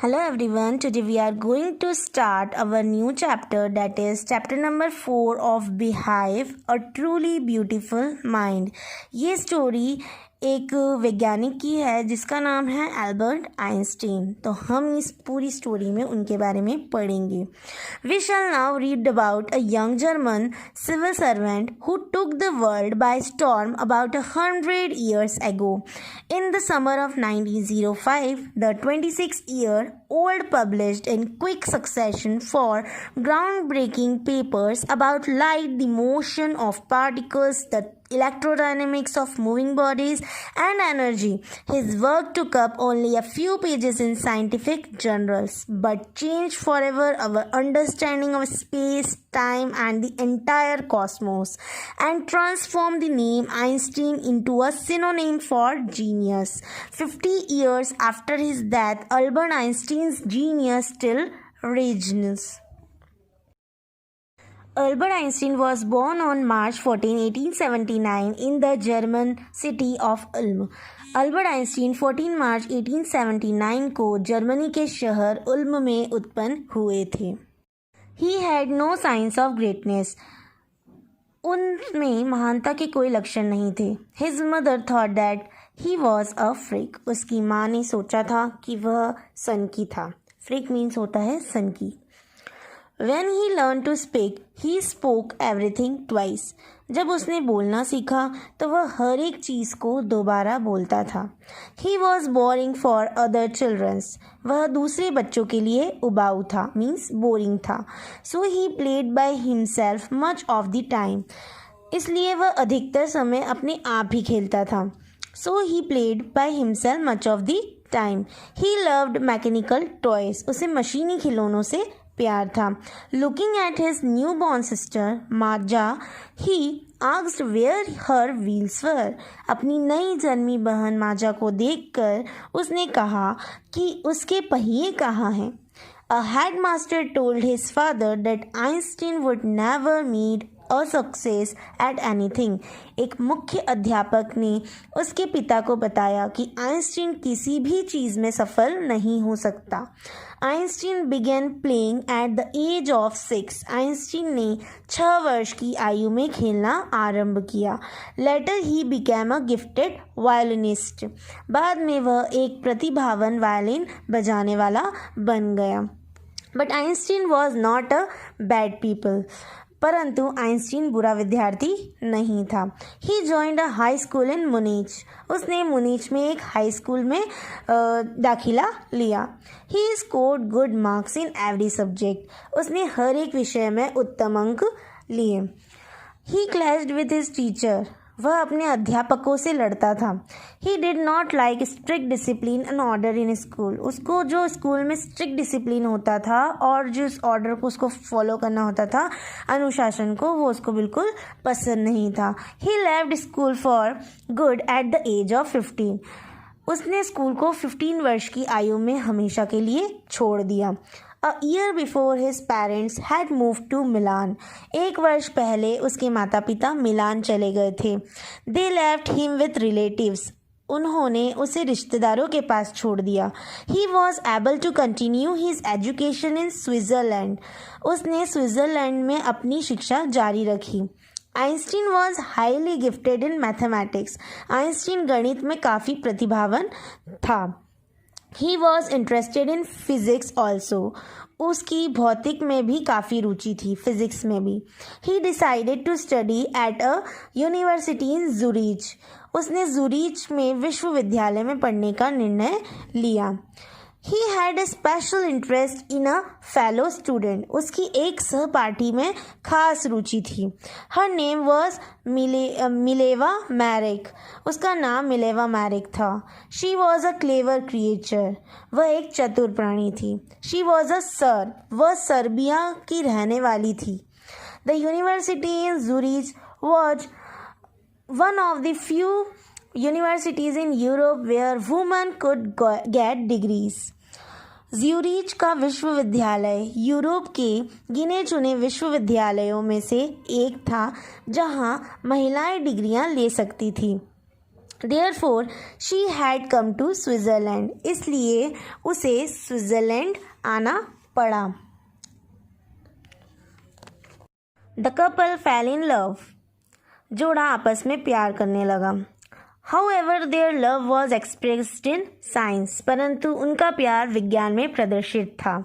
Hello everyone, today we are going to start our new chapter, that is chapter number 4 of Beehive, a truly beautiful mind. ये story एक वैज्ञानिक की है जिसका नाम है एल्बर्ट आइंस्टीन। तो हम इस पूरी स्टोरी में उनके बारे में पढ़ेंगे। We shall now read about a young German civil servant who took the world by storm about 100 years ago. In the summer of 1905, the 26-year-old published in quick succession four groundbreaking papers about light, the motion of particles, the electrodynamics of moving bodies, and energy. His work took up only a few pages in scientific journals, but changed forever our understanding of space, time, and the entire cosmos, and transformed the name Einstein into a synonym for genius. 50 years after his death, Albert Einstein's genius still reigns. Albert Einstein was born on March 14, 1879 in the German city of Ulm. Albert Einstein 14 मार्च 1879 को Germany के शहर उल्म में उत्पन्न हुए थे। He had no signs of greatness. उनमें महानता के कोई लक्षण नहीं थे। His mother thought that he was a freak. उसकी माँ ने सोचा था कि वह सनकी था। Freak means होता है सनकी। When he learned to speak, he spoke everything twice. जब उसने बोलना सीखा तो वह हर एक चीज़ को दोबारा बोलता था। He was boring for other children. वह दूसरे बच्चों के लिए उबाऊ था, means boring था। So he played by himself much of the time. इसलिए वह अधिकतर समय अपने आप ही खेलता था। So he played by himself much of the time. He loved mechanical toys. उसे मशीनी खिलौनों से प्यार था। Looking at his newborn sister Maaza, he asked where her wheels were. अपनी नई जन्मी बहन माजा को देखकर उसने कहा कि उसके पहिए कहाँ हैं। A headmaster told his father that Einstein would never meet a success at anything. एक मुख्य अध्यापक ने उसके पिता को बताया कि आइंस्टीन किसी भी चीज़ में सफल नहीं हो सकता। Einstein began playing at the age of 6. Einstein ने 6 वर्ष की आयु में खेलना आरंभ किया। Later he became a gifted violinist. बाद में वह एक प्रतिभावान वायलिन बजाने वाला बन गया। But Einstein was not a bad people. परंतु आइंस्टीन बुरा विद्यार्थी नहीं था। He joined a high school in Munich. उसने मुनीच में एक हाई स्कूल में दाखिला लिया। He scored good marks in every subject. उसने हर एक विषय में उत्तम अंक लिए। He clashed with his teacher. वह अपने अध्यापकों से लड़ता था। He did not like strict discipline and order in school. उसको जो स्कूल में स्ट्रिक्ट डिसिप्लिन होता था और जो उस ऑर्डर को उसको फॉलो करना होता था, अनुशासन को, वो उसको बिल्कुल पसंद नहीं था। He left school for good at the age of 15। उसने स्कूल को 15 वर्ष की आयु में हमेशा के लिए छोड़ दिया। A year before his parents had moved to Milan. एक वर्ष पहले उसके माता पिता मिलान चले गए थे। They left him with relatives. उन्होंने उसे रिश्तेदारों के पास छोड़ दिया। He was able to continue his education in Switzerland. उसने स्विट्ज़रलैंड में अपनी शिक्षा जारी रखी। Einstein was highly gifted in mathematics. Einstein गणित में काफ़ी प्रतिभावान था। He was interested in physics also. उसकी भौतिक में भी काफ़ी रुचि थी, फिजिक्स में भी। He decided to study at a university in Zurich. उसने ज़ुरीच में विश्वविद्यालय में पढ़ने का निर्णय लिया। He had a special interest in a fellow student. उसकी एक सहपाठी में खास रुचि थी। Her name was Mileva Maric. उसका नाम मिलेवा मैरिक था। She was a clever creature. वह एक चतुर प्राणी थी। She was a Serb. वह सर्बिया की रहने वाली थी। The university in Zurich was one of the few universities in Europe where women could get degrees. Zurich का विश्वविद्यालय यूरोप के गिने चुने विश्वविद्यालयों में से एक था जहां महिलाएं डिग्रियां ले सकती थी। Therefore, she had come to Switzerland. इसलिए उसे स्विट्ज़रलैंड आना पड़ा. The couple fell in love. जोड़ा आपस में प्यार करने लगा. However, their love was expressed in science. परंतु उनका प्यार विज्ञान में प्रदर्शित था.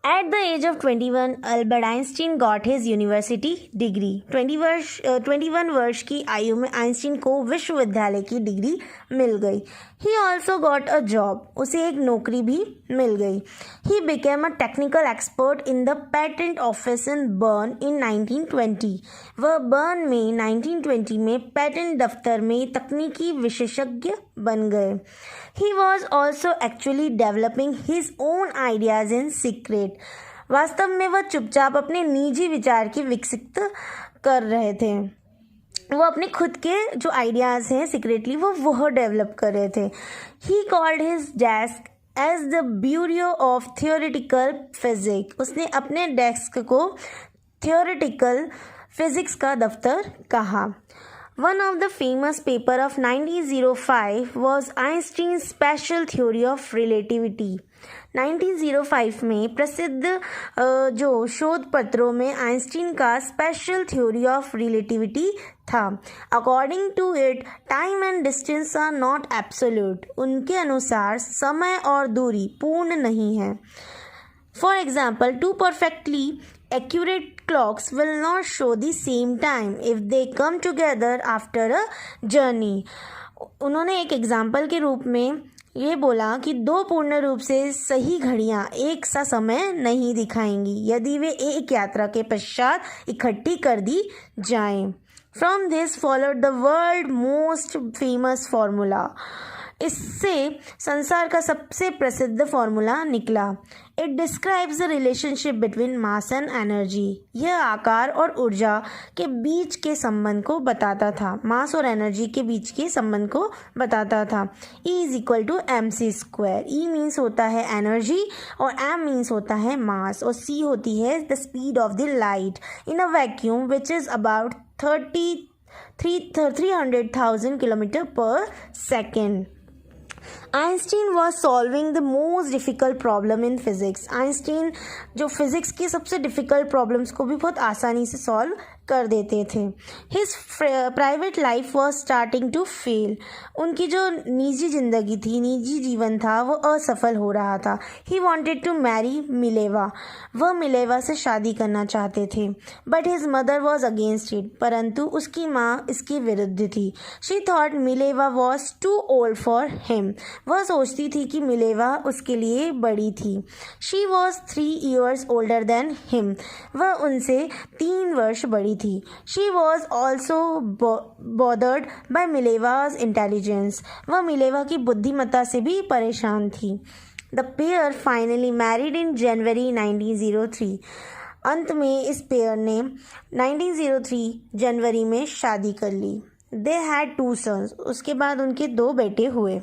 At the age of 21, Albert Einstein got his university degree. 21 वर्ष की आयु में आइंस्टीन को विश्वविद्यालय की डिग्री मिल गई. He also got a job. उसे एक नौकरी भी मिल गई. He became a technical expert in the patent office in Bern in 1920. वह बर्न में 1920 में पेटेंट दफ्तर में तकनीकी विशेषज्ञ बन गए. He was also actually developing his own ideas in secret. वास्तव में वह चुपचाप अपने निजी विचार की विकसित कर रहे थे. वो अपने खुद के जो आइडियाज़ हैं सीक्रेटली वो डेवलप कर रहे थे. He called his desk as the Bureau of Theoretical Physics. उसने अपने डेस्क को थियोरेटिकल फिजिक्स का दफ्तर कहा. One of the famous paper of 1905 was Einstein's special theory of relativity. 1905 में प्रसिद्ध जो शोध पत्रों में आइंस्टीन का स्पेशल थ्योरी ऑफ रिलेटिविटी था. According to it, time and distance are not absolute. उनके अनुसार समय और दूरी पूर्ण नहीं है. For example, two perfectly accurate clocks will not show the same time if they come together after a journey. उन्होंने एक एग्जाम्पल के रूप में ये बोला कि दो पूर्ण रूप से सही घड़ियाँ एक सा समय नहीं दिखाएंगी यदि वे एक यात्रा के पश्चात इकट्ठी कर दी जाएं. From this followed the world most famous formula. इससे संसार का सबसे प्रसिद्ध फॉर्मूला निकला. It describes the relationship between mass and energy. यह आकार और ऊर्जा के बीच के संबंध को बताता था. मास और एनर्जी के बीच के संबंध को बताता था. E is equal to mc². E means होता है एनर्जी और m मीन्स होता है मास और c होती है the speed of the light in a vacuum which is about 300,000 kilometre per second. Einstein was solving the most difficult problem in physics. Einstein जो physics की सबसे डिफ़िकल्ट प्रॉब्लम्स को भी बहुत आसानी से सॉल्व कर देते थे. His private life was starting to fail. उनकी जो निजी ज़िंदगी थी, निजी जीवन था, वो असफल हो रहा था. He wanted to marry Mileva. वह मिलेवा से शादी करना चाहते थे. But his mother was against it. परंतु उसकी माँ इसके विरुद्ध थी. She thought Mileva was too old for him. वह सोचती थी कि मिलेवा उसके लिए बड़ी थी. She was 3 years older than him. वह उनसे 3 वर्ष बड़ी थी. She was also bothered by मिलेवा's intelligence. वह मिलेवा की बुद्धिमत्ता से भी परेशान थी. The pair finally married in January 1903. अंत में इस पेयर ने 1903 जनवरी में शादी कर ली. They had 2 sons. उसके बाद उनके 2 बेटे हुए.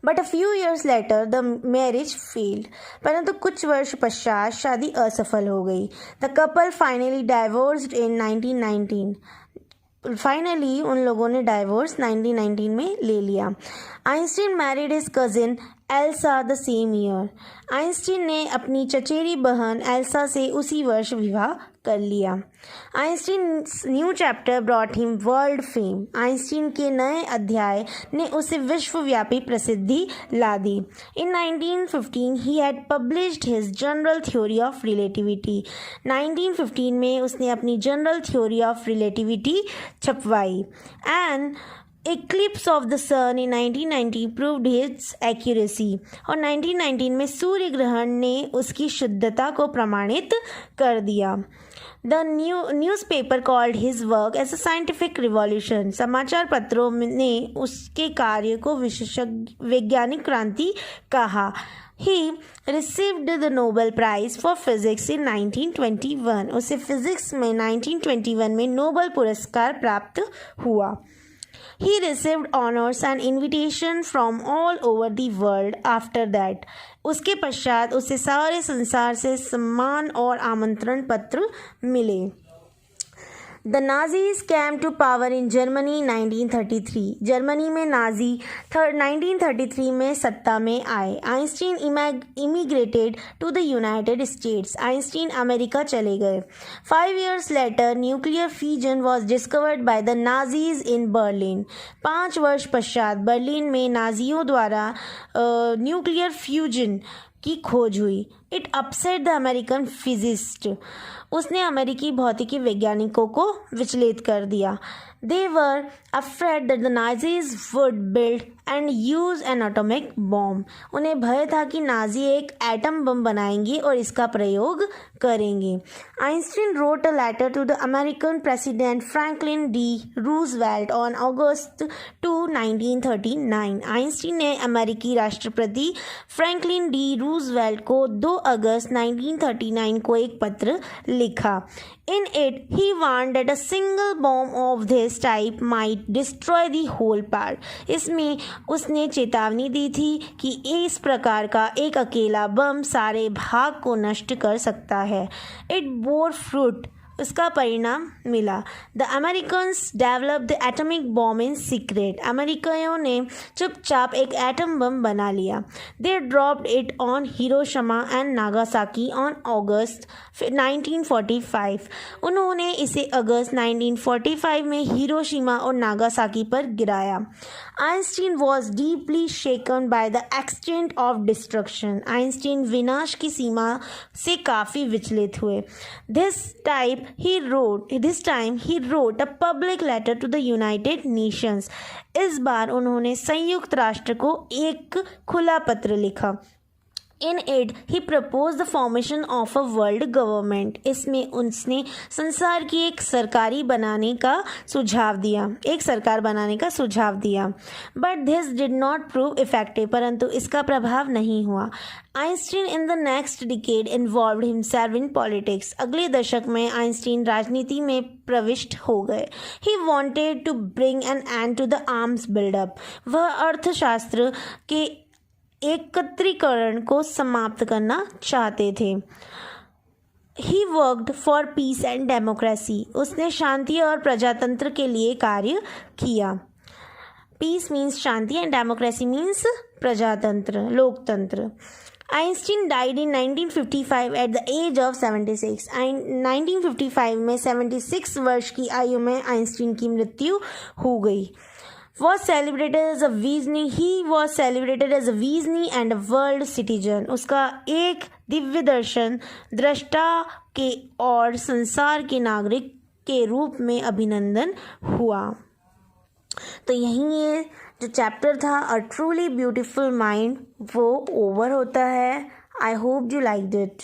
But a few years later the marriage failed. परंतु कुछ वर्ष पश्चात शादी असफल हो गई. The couple finally divorced in 1919. Finally उन लोगों ने डाइवोर्स 1919 में ले लिया. Einstein married his cousin Elsa the same year. Einstein ने अपनी चचेरी बहन एल्सा से उसी वर्ष विवाह कर लिया. Einstein new chapter brought him world fame. Einstein के नए अध्याय ने उसे विश्वव्यापी प्रसिद्धि ला दी. In 1915 he had published his general theory of relativity. 1915 में उसने अपनी जनरल थ्योरी ऑफ रिलेटिविटी छपवाई. And eclipse of the sun in 1990 proved his accuracy. और 1919 में सूर्य ग्रहण ने उसकी शुद्धता को प्रमाणित कर दिया. The newspaper called his work as a scientific revolution. समाचार पत्रों ने उसके कार्य को वैज्ञानिक क्रांति कहा. He received the Nobel Prize for Physics in 1921. उसे फिजिक्स में 1921 में नोबेल पुरस्कार प्राप्त हुआ. He received honors and invitation from all over the world after that. उसके पश्चात उसे सारे संसार से सम्मान और आमंत्रण पत्र मिले. The Nazis came to power in Germany 1933। Germany में नाजी 1933 में सत्ता में आए। Einstein emigrated to the United States. Einstein America चले गए। 5 years later nuclear fusion was discovered by the Nazis in Berlin. 5 वर्ष पश्चात बर्लिन में नाजियों द्वारा न्यूक्लियर फ्यूजन की खोज हुई। It upset the American physicist. उसने अमेरिकी भौतिकी वैज्ञानिकों को विचलित कर दिया। They were afraid that the Nazis would build and use an atomic bomb. उन्हें भय था कि नाजी एक एटम बम बनाएंगे और इसका प्रयोग करेंगे। Einstein wrote a letter to the American president Franklin D Roosevelt on August 2, 1939। Einstein ने अमेरिकी राष्ट्रपति फ्रैंकलिन डी रूजवेल्ट को 2 अगस्त 1939 को एक पत्र लिखा। In it, he warned that a single bomb of this type might destroy the whole part. इसमें उसने चेतावनी दी थी कि इस प्रकार का एक अकेला बम सारे भाग को नष्ट कर सकता है। It bore fruit. उसका परिणाम मिला। The Americans develop the atomic bomb in secret. अमेरिकियों ने चुपचाप एक एटम बम बना लिया। They dropped it on Hiroshima and Nagasaki on August 1945। उन्होंने इसे अगस्त 1945 में हिरोशिमा और नागासाकी पर गिराया। Einstein was deeply shaken by the extent of destruction. Einstein विनाश की सीमा से काफ़ी विचलित हुए। This time he wrote a public letter to the United Nations. इस बार उन्होंने संयुक्त राष्ट्र को एक खुला पत्र लिखा। In it, he proposed the formation of a world government. इसमें उसने संसार की एक सरकार बनाने का सुझाव दिया। But this did not prove effective. परंतु इसका प्रभाव नहीं हुआ। Einstein in the next decade involved himself in politics. अगले दशक में आइंस्टीन राजनीति में प्रविष्ट हो गए। He wanted to bring an end to the arms buildup. वह अर्थशास्त्र के एकत्रीकरण को समाप्त करना चाहते थे। He worked for peace and democracy. उसने शांति और प्रजातंत्र के लिए कार्य किया। Peace means Shanti and democracy means प्रजातंत्र, लोकतंत्र। Einstein died in 1955 at the age of 76. 1955 में 76 वर्ष की आयु में आइंस्टीन की मृत्यु हो गई। He was celebrated as a Visionary and a world citizen. उसका एक दिव्य दर्शन दृष्टा के और संसार के नागरिक के रूप में अभिनंदन हुआ। तो यहीं ये जो चैप्टर था अ ट्रूली ब्यूटीफुल माइंड वो ओवर होता है। I hope you liked it.